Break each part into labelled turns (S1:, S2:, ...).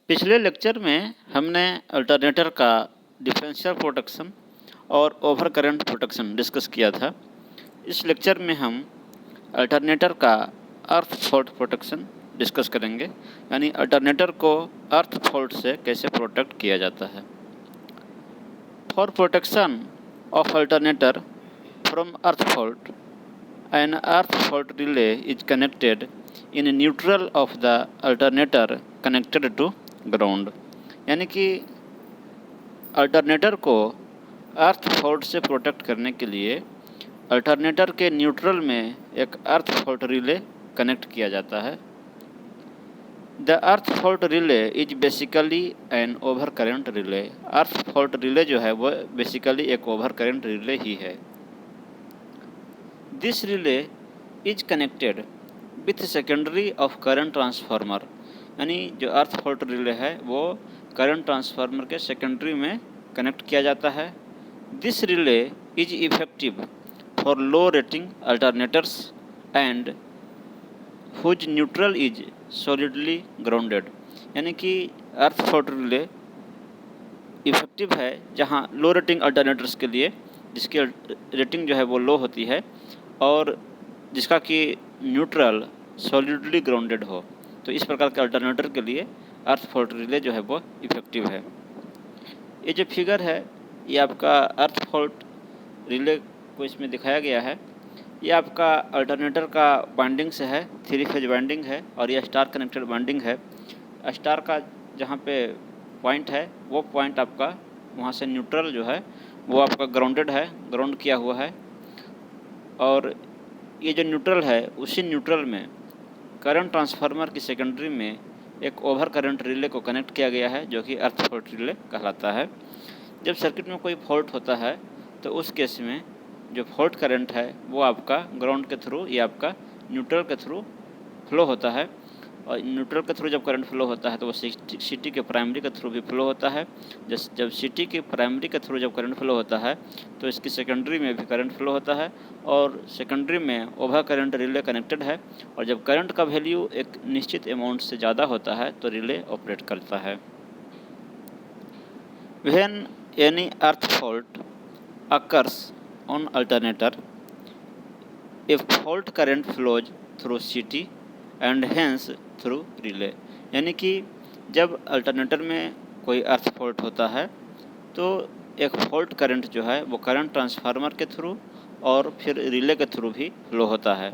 S1: पिछले लेक्चर में हमने अल्टरनेटर का डिफरेंशियल प्रोटेक्शन और ओवर करंट प्रोटेक्शन डिस्कस किया था। इस लेक्चर में हम अल्टरनेटर का अर्थ फॉल्ट प्रोटेक्शन डिस्कस करेंगे, यानी अल्टरनेटर को अर्थ फॉल्ट से कैसे प्रोटेक्ट किया जाता है। For protection of alternator from earth fault, an earth fault relay is connected in neutral of the alternator connected to ground. यानी कि अल्टरनेटर को अर्थ फॉल्ट से प्रोटेक्ट करने के लिए अल्टरनेटर के न्यूट्रल में एक अर्थ फॉल्ट रिले कनेक्ट किया जाता है। The earth fault relay is basically an over current relay. Earth fault relay जो है वो बेसिकली एक ओवर करंट रिले ही है। This relay is connected with secondary of current transformer, यानी जो अर्थ फॉल्ट रिले है वो करंट ट्रांसफार्मर के सेकेंडरी में कनेक्ट किया जाता है। This relay is effective for low rating alternators and whose neutral is solidly grounded. यानी कि अर्थ फॉल्ट रिले इफेक्टिव है जहां लो रेटिंग अल्टरनेटर्स के लिए, जिसकी रेटिंग जो है वो लो होती है और जिसका कि न्यूट्रल सॉलिडली ग्राउंडेड हो। तो इस प्रकार के अल्टरनेटर के लिए अर्थ फॉल्ट रिले जो है वो इफेक्टिव है। ये जो फिगर है ये आपका अर्थ फॉल्ट रिले को इसमें दिखाया गया है। ये आपका अल्टरनेटर का बाइंडिंग से है, 3 फेज बाइंडिंग है और यह स्टार कनेक्टेड बाइंडिंग है। स्टार का जहाँ पे पॉइंट है वो पॉइंट आपका वहाँ से न्यूट्रल जो है वो आपका ग्राउंडेड है, ग्राउंड किया हुआ है। और ये जो न्यूट्रल है उसी न्यूट्रल में करंट ट्रांसफार्मर की सेकेंडरी में एक ओवर करंट रिले को कनेक्ट किया गया है जो कि अर्थ फॉल्ट रिले कहलाता है। जब सर्किट में कोई फॉल्ट होता है तो उस केस में जो फॉल्ट करंट है वो आपका ग्राउंड के थ्रू या आपका न्यूट्रल के थ्रू फ्लो होता है। और न्यूट्रल के थ्रू जब करंट फ्लो होता है तो वो सिटी के प्राइमरी के थ्रू भी फ्लो होता है। जब सिटी के प्राइमरी के थ्रू जब करंट फ्लो होता है तो इसकी सेकेंडरी में भी करंट फ्लो होता है और सेकेंडरी में ओवर करंट रिले कनेक्टेड है। और जब करंट का वैल्यू एक निश्चित अमाउंट से ज़्यादा होता है तो रिले ऑपरेट करता है। When any earth fault occurs on alternator, a fault current flows through CT and hence through relay। यानी कि जब अल्टरनेटर में कोई अर्थ फॉल्ट होता है तो एक फॉल्ट करंट जो है वो करंट ट्रांसफार्मर के थ्रू और फिर रिले के थ्रू भी फ्लो होता है।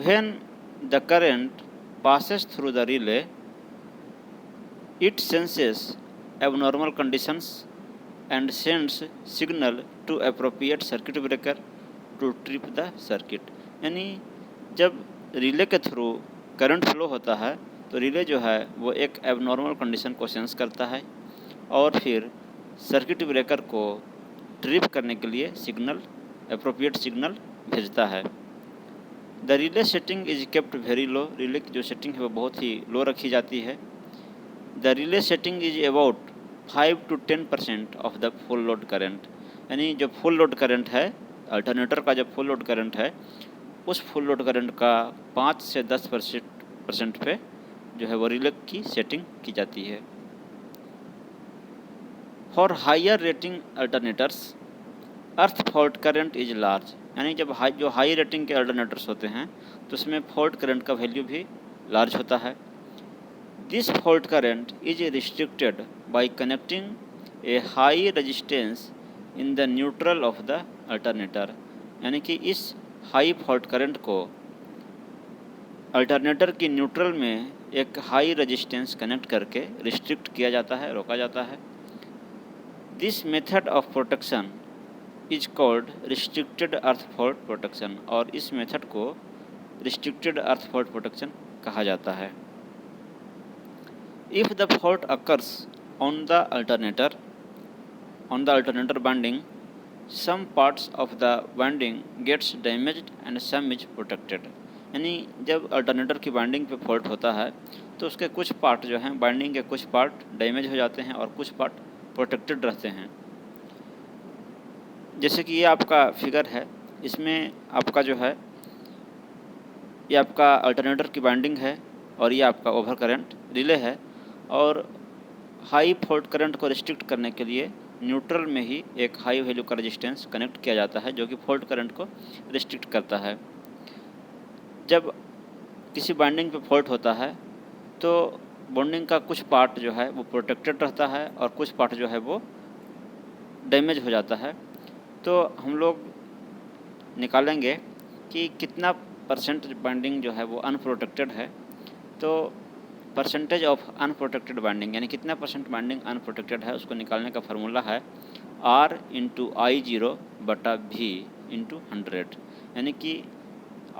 S1: When the current passes through the relay, it senses abnormal conditions and sends signal to appropriate circuit breaker to trip the circuit। यानी जब रिले के थ्रू करंट फ्लो होता है तो रिले जो है वो एक एबनॉर्मल कंडीशन को सेंस करता है और फिर सर्किट ब्रेकर को ट्रिप करने के लिए सिग्नल, एप्रोप्रिएट सिग्नल भेजता है। The relay setting is kept very low. Relay की जो सेटिंग है वो बहुत ही लो रखी जाती है। The relay setting is about 5 to 10% of the full load current. यानी जो फुल लोड करंट है अल्टरनेटर का, जब फुल लोड करंट है उस फुल लोड करंट का 5 से 10% पे जो है वो रिले की सेटिंग की जाती है। For higher rating alternators earth fault current is large. यानी जब जो हाई रेटिंग के अल्टरनेटर्स होते हैं तो उसमें फॉल्ट करंट का वैल्यू भी लार्ज होता है। This fault current is restricted by connecting a high resistance in the neutral of the alternator। यानी कि इस हाई फॉल्ट करंट को अल्टरनेटर की न्यूट्रल में एक हाई रेजिस्टेंस कनेक्ट करके रिस्ट्रिक्ट किया जाता है, रोका जाता है। This method of protection is called restricted earth fault protection. और इस मेथड को रिस्ट्रिक्टेड अर्थ फॉल्ट प्रोटेक्शन कहा जाता है। If the fault occurs on the alternator binding, some parts of the binding gets damaged and some is protected। यानी जब alternator की binding पे फॉल्ट होता है तो उसके कुछ पार्ट जो हैं, बाइंडिंग के कुछ पार्ट डैमेज हो जाते हैं और कुछ पार्ट प्रोटेक्टेड रहते हैं। जैसे कि ये आपका फिगर है, इसमें आपका जो है ये आपका अल्टरनेटर की बाइंडिंग है और ये आपका ओवर करंट रिले है। और हाई फॉल्ट करंट को रिस्ट्रिक्ट करने के लिए न्यूट्रल में ही एक हाई वैल्यू का रेजिस्टेंस कनेक्ट किया जाता है जो कि फॉल्ट करंट को रिस्ट्रिक्ट करता है। जब किसी बाइंडिंग पे फॉल्ट होता है तो बॉन्डिंग का कुछ पार्ट जो है वो प्रोटेक्टेड रहता है और कुछ पार्ट जो है वो डैमेज हो जाता है। तो हम लोग निकालेंगे कि कितना परसेंट बाइंडिंग जो है वो अनप्रोटेक्टेड है। तो परसेंटेज ऑफ अनप्रोटेक्टेड बाइंडिंग यानी कितना परसेंट बाइंडिंग अनप्रोटेक्टेड है उसको निकालने का फार्मूला है R/I0/V/100। यानी कि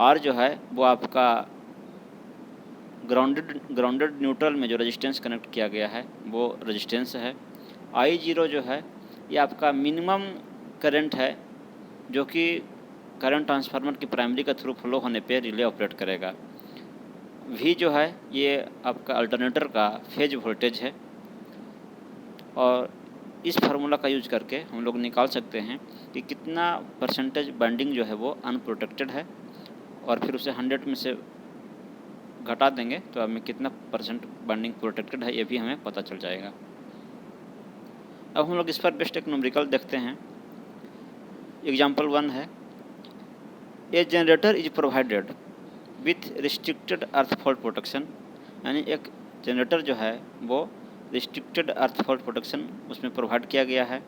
S1: R जो है वो आपका ग्राउंडेड न्यूट्रल में जो रेजिस्टेंस कनेक्ट किया गया है वो रेजिस्टेंस है। I0 जो है ये आपका मिनिमम करंट है जो कि करंट ट्रांसफार्मर की प्राइमरी का थ्रू फ्लो होने पे रिले ऑपरेट करेगा। V जो है ये आपका अल्टरनेटर का फेज वोल्टेज है और इस फार्मूला का यूज करके हम लोग निकाल सकते हैं कि कितना परसेंटेज बाइंडिंग जो है वो अनप्रोटेक्टेड है और फिर उसे 100 में से घटा देंगे तो हमें कितना परसेंट बाइंडिंग प्रोटेक्टेड है ये भी हमें पता चल जाएगा। अब हम लोग इस पर बेस्ट एक न्यूमेरिकल देखते हैं। एग्जाम्पल 1 है, a generator is provided with restricted earth fault protection. यानी एक जनरेटर जो है वो रिस्ट्रिक्टेड अर्थ फॉल्ट प्रोटेक्शन उसमें प्रोवाइड किया गया है।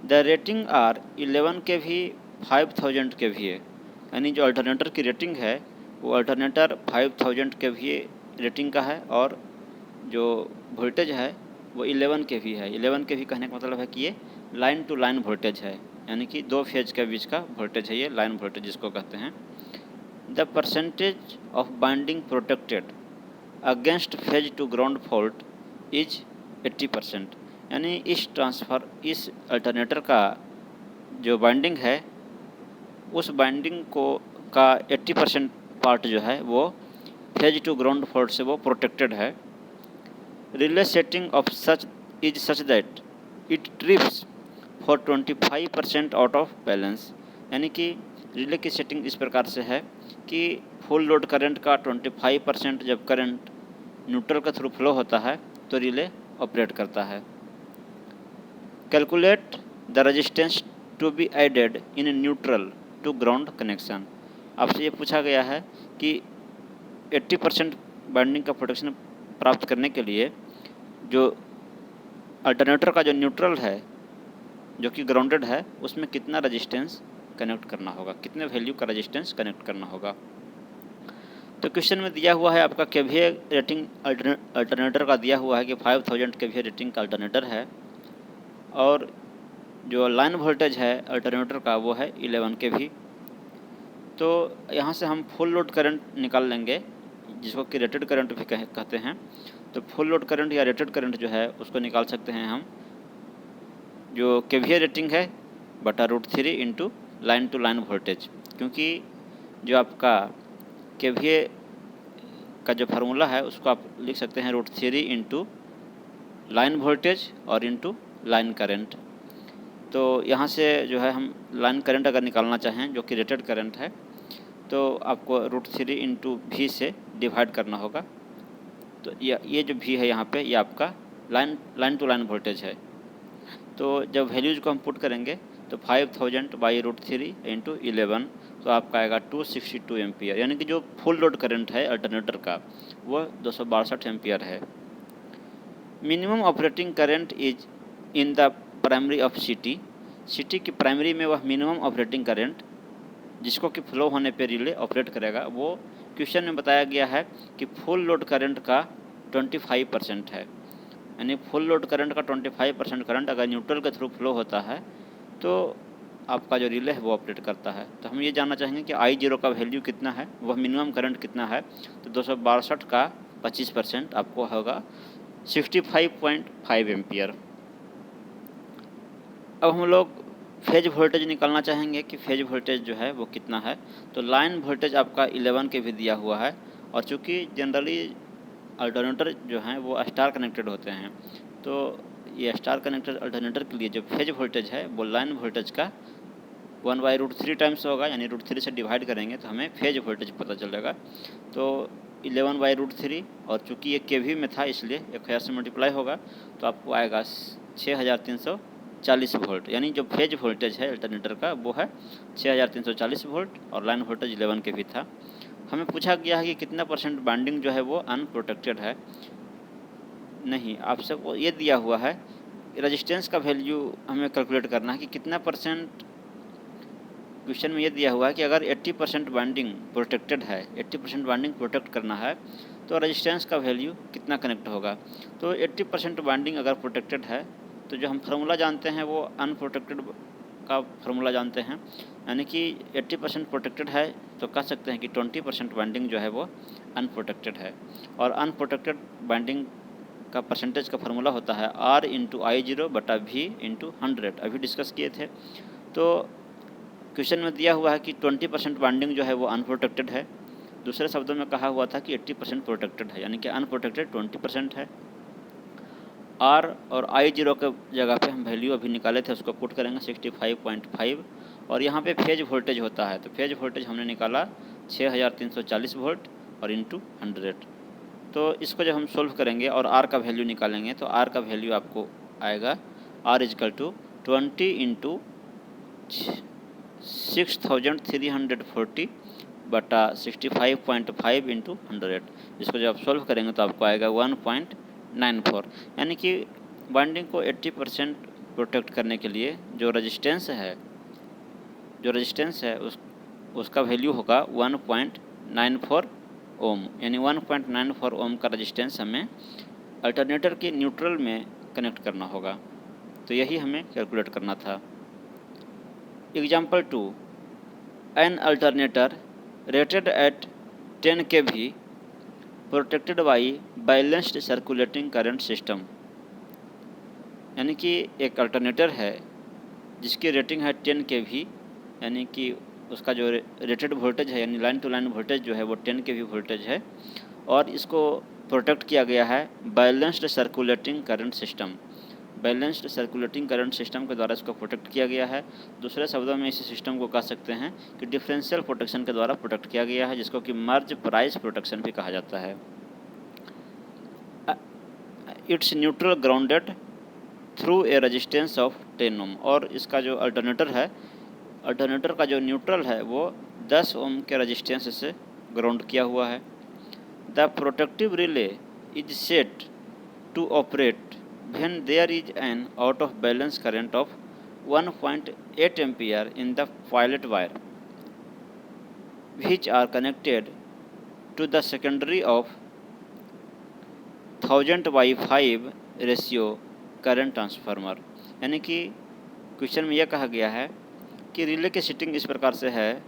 S1: The rating are 11 kV 5000 kVA। यानी जो अल्टरनेटर की रेटिंग है वो अल्टरनेटर 5000 kVA रेटिंग का है और जो वोल्टेज है वो 11 kV है। 11 kV कहने का मतलब है कि ये लाइन टू लाइन वोल्टेज है, यानी कि दो फेज के बीच का वोल्टेज है, ये लाइन वोल्टेज जिसको कहते हैं। The percentage of binding protected against phase two ground fault is 80%। यानी इस अल्टरनेटर का जो बाइंडिंग है उस बाइंडिंग का 80% पार्ट जो है वो फेज टू ग्राउंड फॉल्ट से वो प्रोटेक्टेड है। Relay setting of such that it trips for 25% out of balance. यानी कि रिले की सेटिंग इस प्रकार से है कि फुल लोड करंट का 25% जब करंट न्यूट्रल के थ्रू फ्लो होता है तो रिले ऑपरेट करता है। Calculate the resistance to be added in neutral to ground connection. आपसे ये पूछा गया है कि 80% बाइंडिंग का प्रोटेक्शन प्राप्त करने के लिए जो अल्टरनेटर का जो न्यूट्रल है जो कि ग्राउंडेड है उसमें कितना रेजिस्टेंस कनेक्ट करना होगा, कितने वैल्यू का रेजिस्टेंस कनेक्ट करना होगा। तो क्वेश्चन में दिया हुआ है आपका केवीए रेटिंग अल्टरनेटर का दिया हुआ है कि 5000 केवीए रेटिंग का अल्टरनेटर है और जो लाइन वोल्टेज है अल्टरनेटर का वो है 11 kV। तो यहाँ से हम फुल लोड करंट निकाल लेंगे जिसको कि रेटेड करंट भी कहते हैं। तो फुल लोड करंट या रेटेड करंट जो है उसको निकाल सकते हैं हम जो केवीए रेटिंग है बटा √3 into line to line voltage, क्योंकि जो आपका केवीए का जो फार्मूला है उसको आप लिख सकते हैं √3 इंटू लाइन वोल्टेज और इंटू लाइन करंट। तो यहाँ से जो है हम लाइन करंट अगर निकालना चाहें जो कि रेटेड करंट है तो आपको √3 इंटू V से डिवाइड करना होगा। तो ये जो V है यहाँ पे ये आपका लाइन टू लाइन वोल्टेज है। तो जब वैल्यूज को हम पुट करेंगे तो 5000 बाई √3 इंटू 11 तो आपका आएगा 262 एम्पियर। यानी कि जो फुल लोड करंट है अल्टरनेटर का वो 262 एम्पियर है। Minimum operating current is in the primary of city की प्राइमरी में वह मिनिमम ऑपरेटिंग करंट जिसको कि फ्लो होने पे रिले ऑपरेट करेगा वो क्वेश्चन में बताया गया है कि फुल लोड करंट का 25% है। यानी फुल लोड करंट का 25% करंट अगर न्यूट्रल के थ्रू फ्लो होता है तो आपका जो रिले है वो ऑपरेट करता है। तो हम ये जानना चाहेंगे कि I0 का वैल्यू कितना है, वह मिनिमम करंट कितना है। तो 262 का 25% आपको होगा 65.5 एम्पियर। अब हम लोग फेज वोल्टेज निकालना चाहेंगे कि फेज वोल्टेज जो है वो कितना है। तो लाइन वोल्टेज आपका 11 kV दिया हुआ है और चूँकि जनरली अल्टरनेटर जो हैं वो स्टार कनेक्टेड होते हैं तो ये स्टार कनेक्टेड अल्टरनेटर के लिए जो फेज वोल्टेज है वो लाइन वोल्टेज का 1/√3 टाइम्स होगा। यानी √3 से डिवाइड करेंगे तो हमें फेज वोल्टेज पता चलेगा। तो 11/√3 और चूँकि ये केवी में था इसलिए 1000 से मल्टीप्लाई होगा तो आपको आएगा 6340 वोल्ट, यानी जो फेज वोल्टेज है अल्टरनेटर का वो है 6340 वोल्ट और लाइन वोल्टेज 11 केवी था। हमें पूछा गया है कि कितना % बाइंडिंग जो है वो अनप्रोटेक्टेड है। नहीं, आपसे वो ये दिया हुआ है रेजिस्टेंस का वैल्यू हमें कैलकुलेट करना है कि कितना %। क्वेश्चन में ये दिया हुआ है कि अगर 80% बाइंडिंग प्रोटेक्टेड है, 80% बाइंडिंग प्रोटेक्ट करना है तो रेजिस्टेंस का वैल्यू कितना कनेक्ट होगा। तो 80% बाइंडिंग अगर प्रोटेक्टेड है तो जो हम फार्मूला जानते हैं वो अनप्रोटेक्टेड का फार्मूला जानते हैं, यानी कि 80% प्रोटेक्टेड है तो कह सकते हैं कि 20% बाइंडिंग जो है वो अनप्रोटेक्टेड है। और अनप्रोटेक्टेड बाइंडिंग का परसेंटेज का फार्मूला होता है R/I0/V/100, अभी डिस्कस किए थे। तो क्वेश्चन में दिया हुआ है कि 20% बाइंडिंग जो है वो अनप्रोटेक्टेड है, दूसरे शब्दों में कहा हुआ था कि 80% प्रोटेक्टेड है, यानी कि अनप्रोटेक्टेड 20% है। R और I0 के जगह पे हम वैल्यू अभी निकाले थे उसको पुट करेंगे 65.5 और यहाँ पे फेज वोल्टेज होता है तो फेज वोल्टेज हमने निकाला 6340 वोल्ट और इंटू 100। तो इसको जब हम सोल्व करेंगे और R का वैल्यू निकालेंगे तो R का वैल्यू आपको आएगा R = 20 × 6340 बटा 65.5 इंटू 100। इसको जब आप सोल्व करेंगे तो आपको आएगा 1.94, यानी कि बाइंडिंग को 80% प्रोटेक्ट करने के लिए जो रेजिस्टेंस है उसका वैल्यू होगा 1.94 ओम, यानी 1.94 ओम का रेजिस्टेंस हमें अल्टरनेटर के न्यूट्रल में कनेक्ट करना होगा। तो यही हमें कैलकुलेट करना था। Example 2, an alternator rated eight 10 kV protected by balanced circulating current system, यानी कि एक अल्टरनेटर है जिसकी रेटिंग है 10 kV, यानी कि उसका जो रेटेड वोल्टेज है यानी लाइन टू लाइन वोल्टेज जो है वो 10 kV वोल्टेज है और इसको प्रोटेक्ट किया गया है balanced circulating current system. Balanced circulating current system के द्वारा इसको प्रोटेक्ट किया गया है। दूसरे शब्दों में इस सिस्टम को कह सकते हैं कि डिफरेंशियल प्रोटेक्शन के द्वारा प्रोटेक्ट किया गया है, जिसको कि मर्ज प्राइस प्रोटेक्शन भी कहा जाता है। It's neutral grounded through a resistance of 10 ओम, और इसका जो अल्टरनेटर का जो न्यूट्रल है वो 10 ओम के रेजिस्टेंस से ग्राउंड किया हुआ है। The protective relay is set to operate when there is an out of balance current of 1.8 ampere in the pilot wire which are connected to the secondary of 1000/5 ratio current transformer। यानी कि question में यह कहा गया है कि relay की setting इस प्रकार से है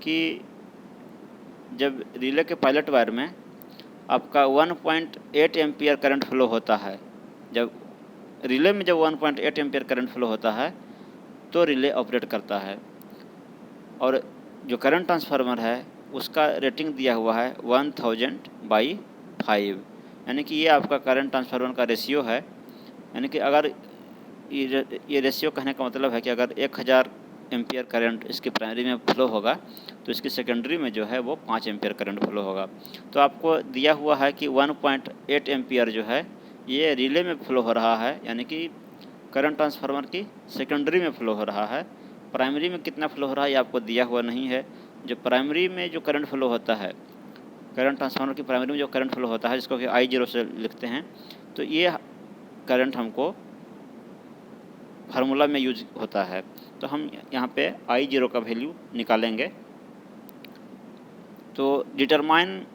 S1: कि जब रिले के पायलट वायर में आपका 1.8 एम्पियर करंट फ्लो होता है, जब रिले में जब 1.8 एम्पियर करंट फ्लो होता है तो रिले ऑपरेट करता है। और जो करंट ट्रांसफार्मर है उसका रेटिंग दिया हुआ है 1000/5, यानी कि ये आपका करंट ट्रांसफार्मर का रेशियो है। यानी कि अगर ये रेशियो कहने का मतलब है कि अगर 1000 एम्पियर करंट इसकी प्राइमरी में फ्लो होगा तो इसकी सेकेंडरी में जो है वो 5 एम्पियर करंट फ्लो होगा। तो आपको दिया हुआ है कि 1.8 एम्पियर जो है ये रिले में फ्लो हो रहा है, यानी कि करंट ट्रांसफार्मर की सेकेंडरी में फ्लो हो रहा है। प्राइमरी में कितना फ्लो हो रहा है ये आपको दिया हुआ नहीं है। जो प्राइमरी में जो करंट फ्लो होता है, करंट ट्रांसफार्मर की प्राइमरी में जो करंट फ्लो होता है जिसको कि I0 से लिखते हैं, तो ये करंट हमको फार्मूला में यूज होता है। तो हम यहाँ पे I0 का वैल्यू निकालेंगे। तो determine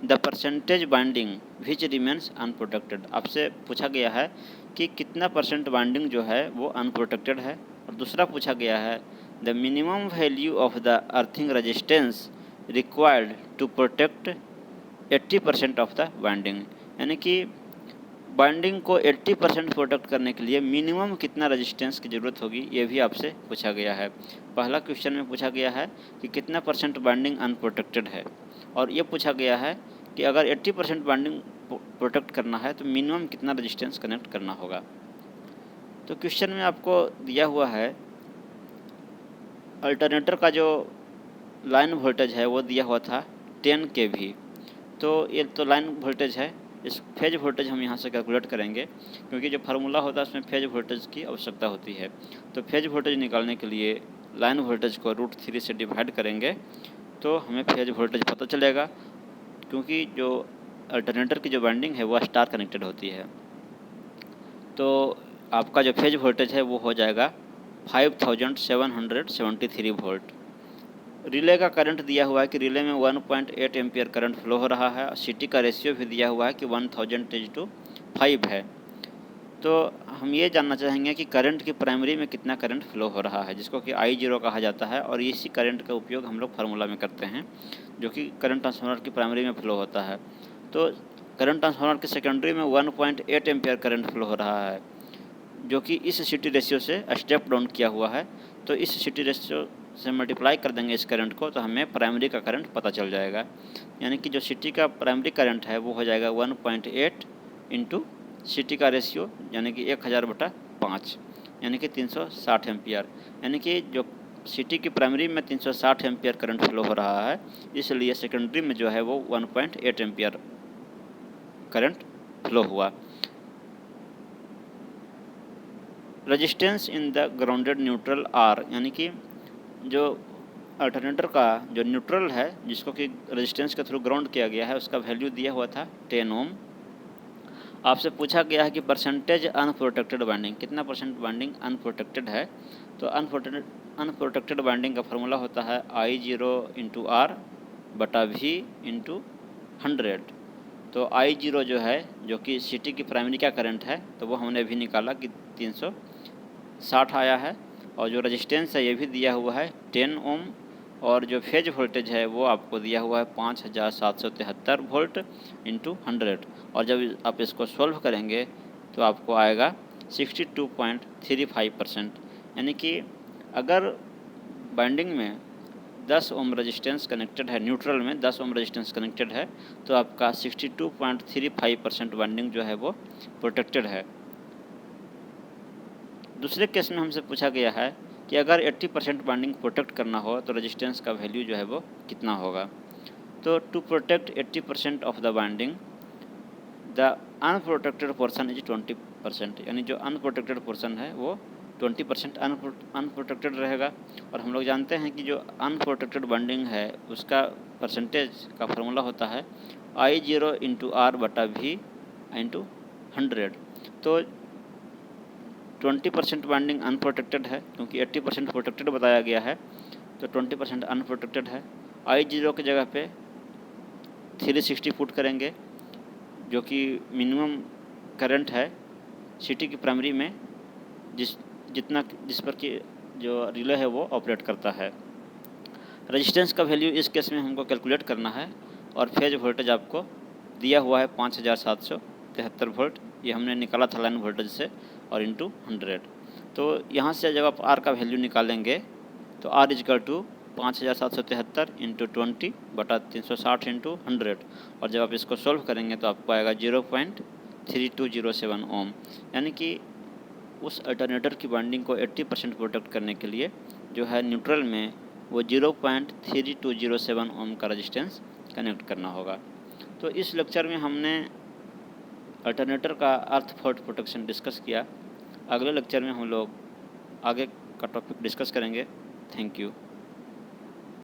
S1: the percentage binding which remains unprotected, आपसे पूछा गया है कि कितना % बाइंडिंग जो है वो अनप्रोटेक्टेड है। और दूसरा पूछा गया है the minimum value of the earthing resistance required to protect 80% of the winding, यानी कि बाइंडिंग को 80% प्रोटेक्ट करने के लिए मिनिमम कितना रेजिस्टेंस की ज़रूरत होगी ये भी आपसे पूछा गया है। पहला क्वेश्चन में पूछा गया है कि कितना % बाइंडिंग अनप्रोटेक्टेड है, और ये पूछा गया है कि अगर 80% बाइंडिंग प्रोटेक्ट करना है तो मिनिमम कितना रेजिस्टेंस कनेक्ट करना होगा। तो क्वेश्चन में आपको दिया हुआ है अल्टरनेटर का जो लाइन वोल्टेज है वो दिया हुआ था 10 kV। तो ये तो लाइन वोल्टेज है, इस फेज वोल्टेज हम यहाँ से कैलकुलेट करेंगे, क्योंकि जो फार्मूला होता है उसमें फेज वोल्टेज की आवश्यकता होती है। तो फेज वोल्टेज निकालने के लिए लाइन वोल्टेज को √3 से डिवाइड करेंगे तो हमें फेज वोल्टेज पता चलेगा, क्योंकि जो अल्टरनेटर की जो वाइंडिंग है वह स्टार कनेक्टेड होती है। तो आपका जो फेज वोल्टेज है वो हो जाएगा 5773 वोल्ट। रिले का करंट दिया हुआ है कि रिले में 1.8 एम्पियर करंट फ्लो हो रहा है। सिटी का रेशियो भी दिया हुआ है कि 1000:5 है। तो हम ये जानना चाहेंगे कि करंट की प्राइमरी में कितना करंट फ्लो हो रहा है, जिसको कि I0 कहा जाता है, और इसी करंट का उपयोग हम लोग फार्मूला में करते हैं, जो कि करंट ट्रांसफार्मर की प्राइमरी में फ्लो होता है। तो करंट ट्रांसफार्मर की सेकेंडरी में 1.8 एम्पियर करंट फ्लो हो रहा है, जो कि इस सिटी रेशियो से स्टेप डाउन किया हुआ है। तो इस सिटी रेशियो से मल्टीप्लाई कर देंगे इस करंट को, तो हमें प्राइमरी का करंट पता चल जाएगा। यानी कि जो सिटी का प्राइमरी करंट है वो हो जाएगा 1.8 इंटू सिटी का रेशियो, यानी कि 1000/5, यानी कि 360 एम्पियर। यानी कि जो सिटी की प्राइमरी में 360 एम्पियर करंट फ्लो हो रहा है, इसलिए सेकेंडरी में जो है वो 1.8 एम्पियर करंट फ्लो हुआ। Resistance in the grounded neutral R, यानी कि जो अल्टरनेटर का जो न्यूट्रल है, जिसको कि रेजिस्टेंस के थ्रू ग्राउंड किया गया है, उसका वैल्यू दिया हुआ था 10 ओम। आपसे पूछा गया है कि परसेंटेज अनप्रोटेक्टेड वाइंडिंग, कितना परसेंट वाइंडिंग अनप्रोटेक्टेड है। तो अनप्रोटेक्टेड वाइंडिंग का फार्मूला होता है I0/R/V/100। तो I0 जो है, जो कि सिटी की प्राइमरी का करंट है, तो वो हमने अभी निकाला कि 360 आया है, और जो रेजिस्टेंस है ये भी दिया हुआ है 10 ओम, और जो फेज वोल्टेज है वो आपको दिया हुआ है 5773 वोल्ट इंटू 100। और जब आप इसको सॉल्व करेंगे तो आपको आएगा 62.35%। यानी कि अगर बाइंडिंग में 10 ओम रेजिस्टेंस कनेक्टेड है, न्यूट्रल में 10 ओम रेजिस्टेंस कनेक्टेड है, तो आपका 62.35% बाइंडिंग जो है वो प्रोटेक्टेड है। दूसरे केस में हमसे पूछा गया है कि अगर 80% बाइंडिंग प्रोटेक्ट करना हो तो रेजिस्टेंस का वैल्यू जो है वो कितना होगा। तो to protect 80% of the winding, the unprotected portion is 20%, यानी जो अनप्रोटेक्टेड पोर्सन है वो 20% अनप्रोटेक्टेड रहेगा। और हम लोग जानते हैं कि जो अनप्रोटेक्टेड बाइंडिंग है उसका परसेंटेज का फार्मूला होता है I0/R/V/100। तो 20% बाइंडिंग अनप्रोटेक्टेड है, क्योंकि 80% प्रोटेक्टेड बताया गया है, तो 20% अनप्रोटेक्टेड है। I0 की जगह पे 360 फुट करेंगे, जो कि मिनिमम करंट है सिटी की प्राइमरी में, जिस पर कि जो रिले है वो ऑपरेट करता है। रेजिस्टेंस का वैल्यू इस केस में हमको कैलकुलेट करना है, और फेज वोल्टेज आपको दिया हुआ है 5773 वोल्ट, ये हमने निकाला था लाइन वोल्टेज से, और इंटू 100। तो यहाँ से जब आप आर का वैल्यू निकालेंगे तो R = 5773 इंटू 20/360 इंटू 100, और जब आप इसको सॉल्व करेंगे तो आपको आएगा 0.3207 ओम। यानी कि उस अल्टरनेटर की बाइंडिंग को 80% प्रोटेक्ट करने के लिए जो है न्यूट्रल में वो 0.3207 ओम का रेजिस्टेंस कनेक्ट करना होगा। तो इस लेक्चर में हमने अल्टरनेटर का अर्थ फॉल्ट प्रोटेक्शन डिस्कस किया। अगले लेक्चर में हम लोग आगे का टॉपिक डिस्कस करेंगे। Thank you.